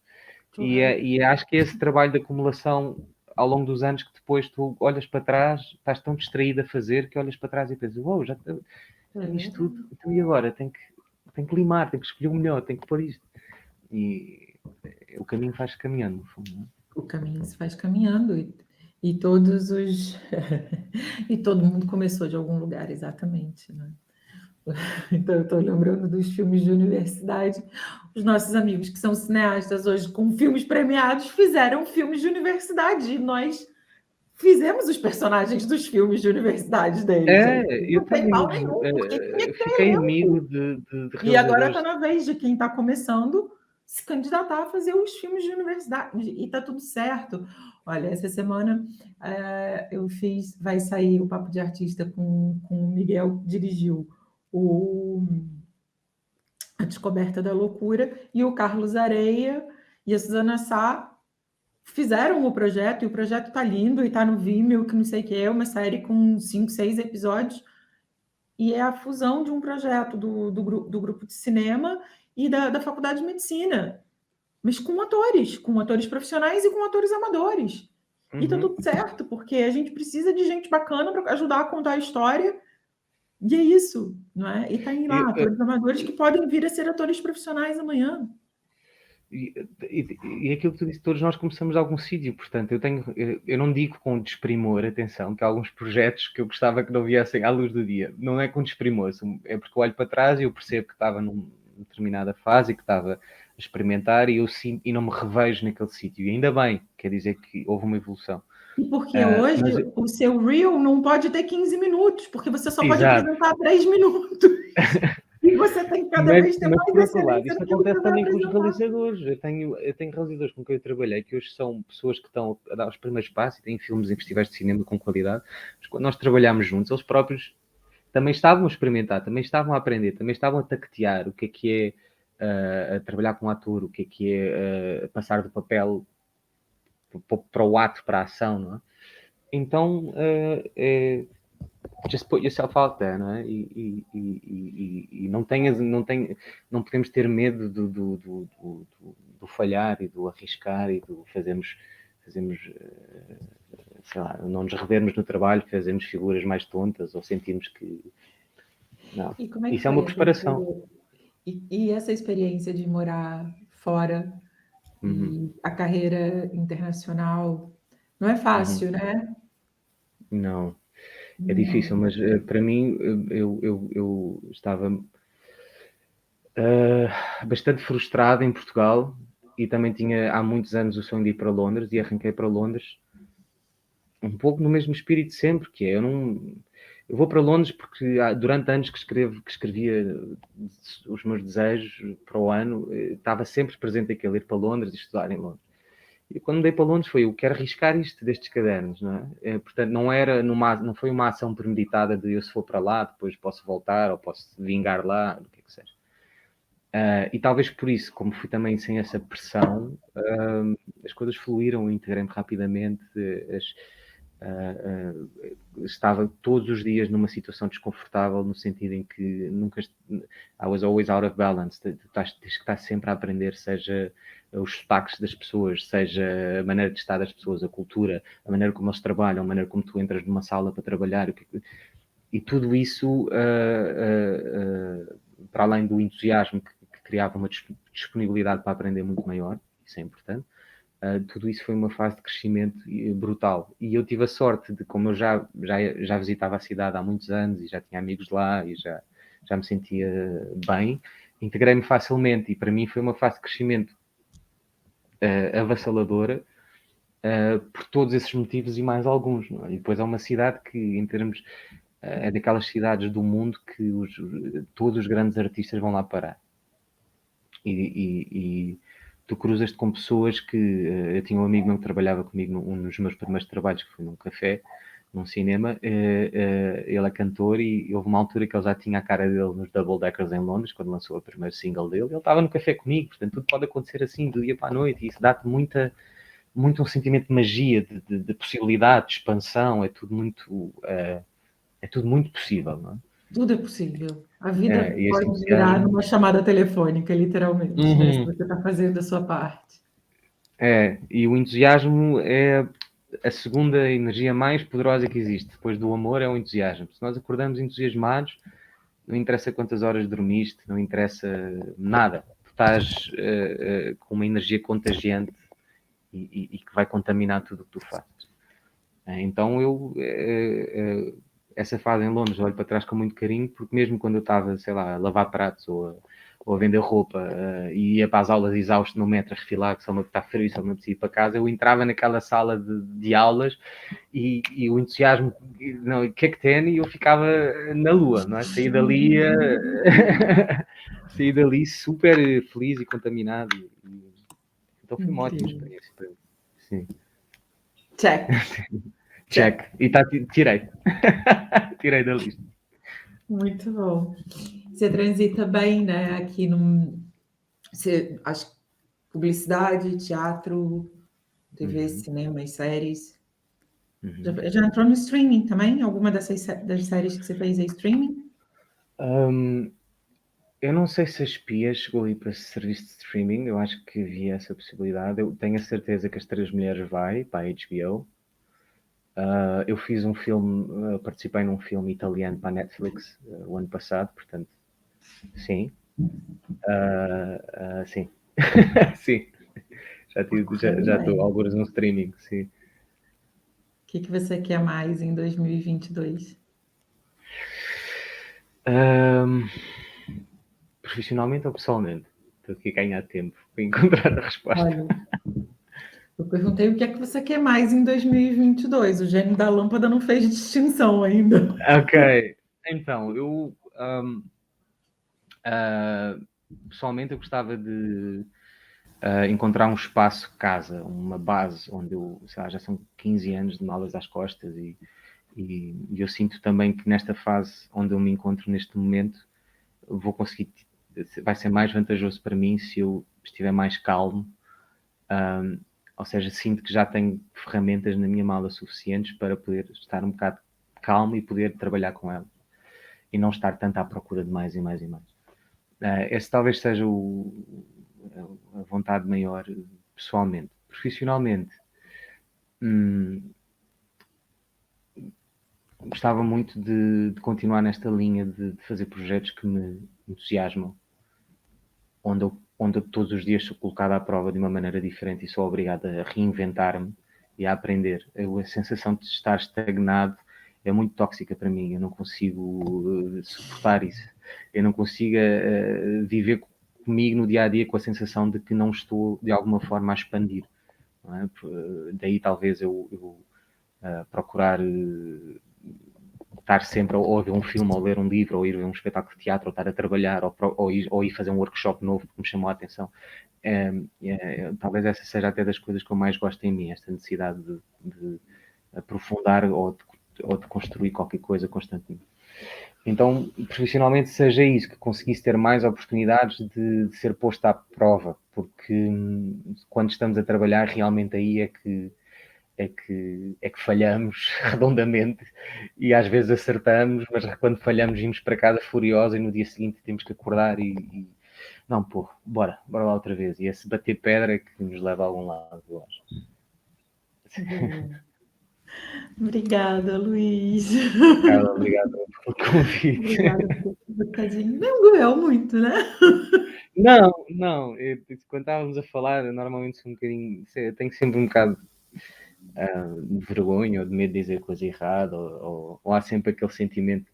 Speaker 2: E acho que é esse trabalho de acumulação ao longo dos anos que depois tu olhas para trás, estás tão distraído a fazer que olhas para trás e pensas, uau, já tenho isto tudo, então e agora? Tenho que limar, tenho que escolher o melhor, tenho que pôr isto. E o caminho faz caminhando, no fundo, não é?
Speaker 1: O caminho se faz caminhando e todos os e todo mundo começou de algum lugar, exatamente, né? Então eu estou lembrando dos filmes de universidade. Os nossos amigos que são cineastas hoje com filmes premiados fizeram filmes de universidade e nós fizemos os personagens dos filmes de universidade deles.
Speaker 2: Eu
Speaker 1: Não tem
Speaker 2: tenho
Speaker 1: mal
Speaker 2: amigos,
Speaker 1: nenhum, porque tinha que ter
Speaker 2: fiquei amigo
Speaker 1: elenco.
Speaker 2: de
Speaker 1: E agora está
Speaker 2: realizadores.
Speaker 1: na vez de quem está começando se candidatar a fazer os filmes de universidade. E está tudo certo. Olha, essa semana vai sair o Papo de Artista com o Miguel, que dirigiu A Descoberta da Loucura, e o Carlos Areia e a Suzana Sá fizeram o projeto, e o projeto está lindo, e está no Vimeo, que não sei o que é, uma série com 5, 6 episódios, e é a fusão de um projeto do grupo de cinema e da Faculdade de Medicina, mas com atores profissionais e com atores amadores. E tá tudo certo, porque a gente precisa de gente bacana para ajudar a contar a história, e é isso, não é? E tem
Speaker 2: Eu,
Speaker 1: lá atores amadores que podem vir a ser atores profissionais amanhã.
Speaker 2: e aquilo que tu disse, todos nós começamos de algum sítio, portanto, eu não digo com desprimor, atenção, que há alguns projetos que eu gostava que não viessem à luz do dia. Não é com desprimor, é porque eu olho para trás e eu percebo que estava numa determinada fase e que estava a experimentar e não me revejo naquele sítio. E ainda bem, quer dizer que houve uma evolução.
Speaker 1: E porque hoje
Speaker 2: Mas,
Speaker 1: o seu reel não pode ter 15 minutos, porque você só pode
Speaker 2: exato.
Speaker 1: apresentar 3 minutos. E você tem que cada vez ter
Speaker 2: Mas
Speaker 1: mais
Speaker 2: por outro lado,
Speaker 1: excelência
Speaker 2: isto
Speaker 1: naquilo que
Speaker 2: acontece
Speaker 1: você vai
Speaker 2: também com os
Speaker 1: apresentar.
Speaker 2: realizadores. Eu tenho realizadores com quem eu trabalhei que hoje são pessoas que estão a dar os primeiros passos e têm filmes em festivais de cinema com qualidade. Mas quando nós trabalhámos juntos, eles próprios também estavam a experimentar, também estavam a aprender, também estavam a tactear o que é a trabalhar com um ator, o que é passar do papel para o ato, para a ação, não é? Então, just put yourself out there, não é? E não podemos ter medo do falhar e do arriscar e do fazermos, sei lá, não nos revermos no trabalho, fazermos figuras mais tontas ou sentirmos que Não.
Speaker 1: E como é que
Speaker 2: Isso é uma
Speaker 1: foi
Speaker 2: preparação.
Speaker 1: e essa experiência de morar fora
Speaker 2: Uhum,
Speaker 1: e a carreira internacional? Não é
Speaker 2: uhum.
Speaker 1: fácil, né?
Speaker 2: Não, é difícil,
Speaker 1: Não.
Speaker 2: mas para mim eu estava bastante frustrado em Portugal e também tinha há muitos anos o sonho de ir para Londres e arranquei para Londres um pouco no mesmo espírito sempre, que é eu vou para Londres porque durante anos que escrevia os meus desejos para o ano, estava sempre presente aquele ir para Londres e estudar em Londres. E quando mudei para Londres foi, eu quero arriscar isto destes cadernos, não é? Portanto, não foi uma ação premeditada de eu se for para lá, depois posso voltar ou posso vingar lá, o que é que seja. E talvez por isso, como fui também sem essa pressão, as coisas fluíram, integrei-me rapidamente, estava todos os dias numa situação desconfortável, no sentido em que nunca I was always out of balance. Tens que estar sempre a aprender, seja os sotaques das pessoas, seja a maneira de estar das pessoas, a cultura, a maneira como eles trabalham, a maneira como tu entras numa sala para trabalhar, e tudo isso, para além do entusiasmo que criava uma disponibilidade para aprender muito maior, isso é importante. Tudo isso foi uma fase de crescimento brutal. E eu tive a sorte de, como eu já visitava a cidade há muitos anos e já tinha amigos lá e já me sentia bem, integrei-me facilmente e para mim foi uma fase de crescimento avassaladora por todos esses motivos e mais alguns. Não é? E depois é uma cidade que, em termos, é daquelas cidades do mundo que todos os grandes artistas vão lá parar. E tu cruzas-te com pessoas que eu tinha um amigo meu que trabalhava comigo nos meus primeiros trabalhos, que foi num café, num cinema. Ele é cantor e houve uma altura que ele já tinha a cara dele nos Double Deckers em Londres, quando lançou o primeiro single dele. Ele estava no café comigo, portanto tudo pode acontecer assim, do dia para a noite, e isso dá-te muito um sentimento de magia, de possibilidade, de expansão. É tudo muito possível, não é?
Speaker 1: Tudo é possível. A vida
Speaker 2: E esse
Speaker 1: pode virar
Speaker 2: entusiasmo.
Speaker 1: numa chamada telefônica, literalmente, né? Se
Speaker 2: Uhum.
Speaker 1: você está fazendo a sua parte.
Speaker 2: E o entusiasmo é a segunda energia mais poderosa que existe. Depois do amor é o entusiasmo. Se nós acordamos entusiasmados, não interessa quantas horas dormiste, não interessa nada. Tu estás com uma energia contagiante e que vai contaminar tudo o que tu fazes. Então essa fase em Londres, olho para trás com muito carinho, porque mesmo quando eu estava, sei lá, a lavar pratos ou a vender roupa e ia para as aulas exausto no metro a refilar, que só me está frio, só me apetecia ir para casa, eu entrava naquela sala de aulas e o entusiasmo, não, o que é que tem? E eu ficava na lua, não é? Saí dali, saí dali super feliz e contaminado. Então foi uma ótima
Speaker 1: Incrível.
Speaker 2: experiência para mim. Sim.
Speaker 1: Check, check.
Speaker 2: Check. E tirei. Tirei da lista.
Speaker 1: Muito bom. Você transita bem, né? Aqui no. Você, acho, publicidade, teatro, TV,
Speaker 2: Uhum,
Speaker 1: cinema e séries.
Speaker 2: uhum.
Speaker 1: Já entrou no streaming também? Alguma das séries que você fez é streaming?
Speaker 2: Um, eu não sei se a Espia chegou aí para esse serviço de streaming, eu acho que havia essa possibilidade. Eu tenho a certeza que As Três Mulheres vai para a HBO. Eu fiz um filme, participei num filme italiano para a Netflix o ano passado, portanto, sim. Sim. Sim. Já estou
Speaker 1: Ok.
Speaker 2: alguns no streaming, sim.
Speaker 1: O que que você quer mais em 2022?
Speaker 2: Um, profissionalmente ou pessoalmente? Estou aqui a ganhar tempo para encontrar a resposta.
Speaker 1: Olha, eu perguntei o que é que você quer mais em 2022. O gênio da lâmpada não fez distinção ainda.
Speaker 2: Ok, então, pessoalmente eu gostava de encontrar um espaço casa, uma base onde eu, sei lá, já são 15 anos de malas às costas e eu sinto também que nesta fase onde eu me encontro neste momento vou conseguir, vai ser mais vantajoso para mim se eu estiver mais calmo, ou seja, sinto que já tenho ferramentas na minha mala suficientes para poder estar um bocado calmo e poder trabalhar com elas e não estar tanto à procura de mais e mais e mais. Esse talvez seja a vontade maior pessoalmente. Profissionalmente, hum, gostava muito de continuar nesta linha de fazer projetos que me entusiasmam, onde eu todos os dias sou colocado à prova de uma maneira diferente e sou obrigado a reinventar-me e a aprender. A sensação de estar estagnado é muito tóxica para mim, eu não consigo suportar isso. Eu não consigo viver comigo no dia-a-dia com a sensação de que não estou, de alguma forma, a expandir. Não é? Daí talvez eu procurar estar sempre ou ver um filme, ou ler um livro, ou ir ver um espetáculo de teatro, ou estar a trabalhar, ou ir fazer um workshop novo que me chamou a atenção. Talvez essa seja até das coisas que eu mais gosto em mim, esta necessidade de aprofundar ou de construir qualquer coisa constantemente. Então, profissionalmente, seja isso, que conseguisse ter mais oportunidades de ser posto à prova, porque quando estamos a trabalhar, realmente aí é que falhamos redondamente e às vezes acertamos, mas quando falhamos vimos para casa furiosa e no dia seguinte temos que acordar e não, pô, bora lá outra vez. E esse bater pedra é que nos leva a algum lado, eu acho.
Speaker 1: Obrigada, Luiz.
Speaker 2: Carla, obrigado pelo convite.
Speaker 1: Obrigada por esse bocadinho. Não doeu muito, né?
Speaker 2: Não, quando estávamos a falar, normalmente sou um bocadinho, tenho sempre um bocado de vergonha ou de medo de dizer coisa errada, ou há sempre aquele sentimento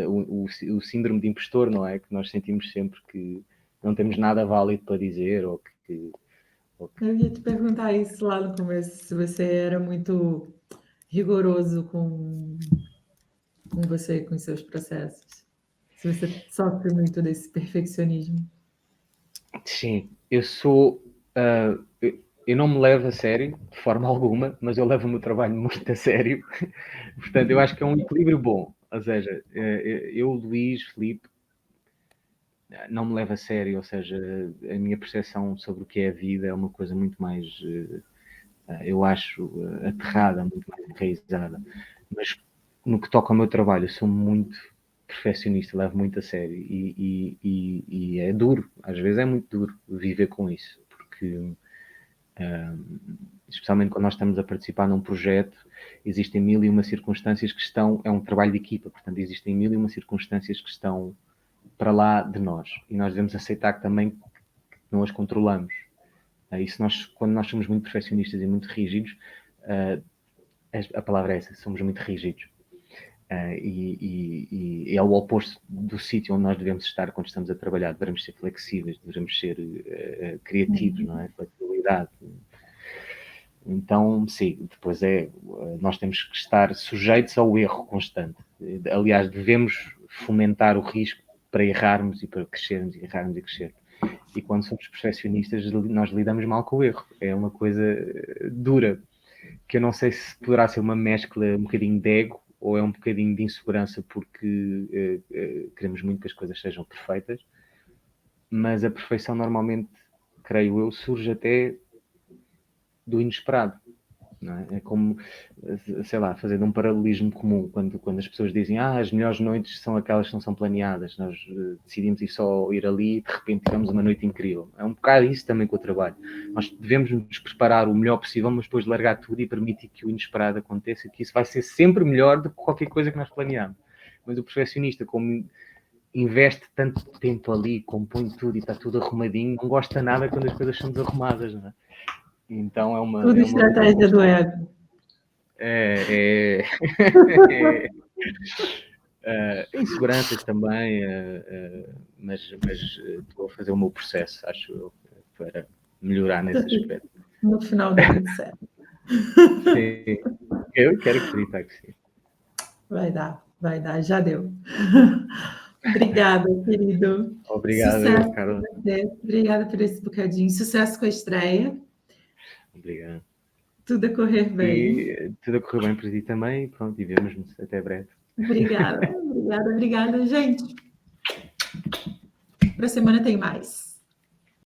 Speaker 2: o síndrome de impostor, não é? Que nós sentimos sempre que não temos nada válido para dizer, ou que
Speaker 1: Eu ia te perguntar isso lá no começo, se você era muito rigoroso com você, com os seus processos. Se você sofre muito desse perfeccionismo.
Speaker 2: Sim, eu sou. Eu não me levo a sério, de forma alguma, mas eu levo o meu trabalho muito a sério. Portanto, eu acho que é um equilíbrio bom. Ou seja, eu, Luís, Filipe, não me levo a sério. Ou seja, a minha percepção sobre o que é a vida é uma coisa muito mais, eu acho, aterrada, muito mais enraizada. Mas no que toca ao meu trabalho, eu sou muito perfeccionista, levo muito a sério e é duro, às vezes é muito duro viver com isso, porque especialmente quando nós estamos a participar num projeto, existem mil e uma circunstâncias que estão, é um trabalho de equipa, portanto existem mil e uma circunstâncias que estão para lá de nós e nós devemos aceitar que também não as controlamos. Isso quando nós somos muito perfeccionistas e muito rígidos, a palavra é essa, somos muito rígidos. E é o oposto do sítio onde nós devemos estar quando estamos a trabalhar. Devemos ser flexíveis, devemos ser criativos, não é? Flexibilidade. Então, sim, depois nós temos que estar sujeitos ao erro constante. Aliás, devemos fomentar o risco para errarmos e para crescermos, e errarmos e crescermos. E quando somos perfeccionistas, nós lidamos mal com o erro. É uma coisa dura, que eu não sei se poderá ser uma mescla um bocadinho de ego ou é um bocadinho de insegurança porque queremos muito que as coisas sejam perfeitas, mas a perfeição normalmente, creio eu, surge até do inesperado. Não é? É como, sei lá, fazendo um paralelismo comum, quando as pessoas dizem as melhores noites são aquelas que não são planeadas, nós decidimos só ir ali e de repente tivemos uma noite incrível. É um bocado isso também com o trabalho. Nós devemos nos preparar o melhor possível, mas depois largar tudo e permitir que o inesperado aconteça, que isso vai ser sempre melhor do que qualquer coisa que nós planeamos. Mas o perfeccionista, como investe tanto tempo ali, compõe tudo e está tudo arrumadinho, não gosta nada quando as coisas são desarrumadas, não é? Então
Speaker 1: Tudo estratégia do ego.
Speaker 2: Inseguranças também, mas estou a fazer o meu processo, acho eu, para melhorar nesse aspecto.
Speaker 1: No final dá tudo certo.
Speaker 2: Sim, eu quero acreditar que sim.
Speaker 1: Vai dar, já deu. Obrigada, querido.
Speaker 2: Obrigado,
Speaker 1: Sucesso
Speaker 2: Carla.
Speaker 1: Obrigada por esse bocadinho. Sucesso com a estreia.
Speaker 2: Obrigado.
Speaker 1: Tudo a correr bem.
Speaker 2: E tudo a correr bem para ti também. Pronto, e vemos-nos até breve.
Speaker 1: Obrigada, gente. Para a semana tem mais.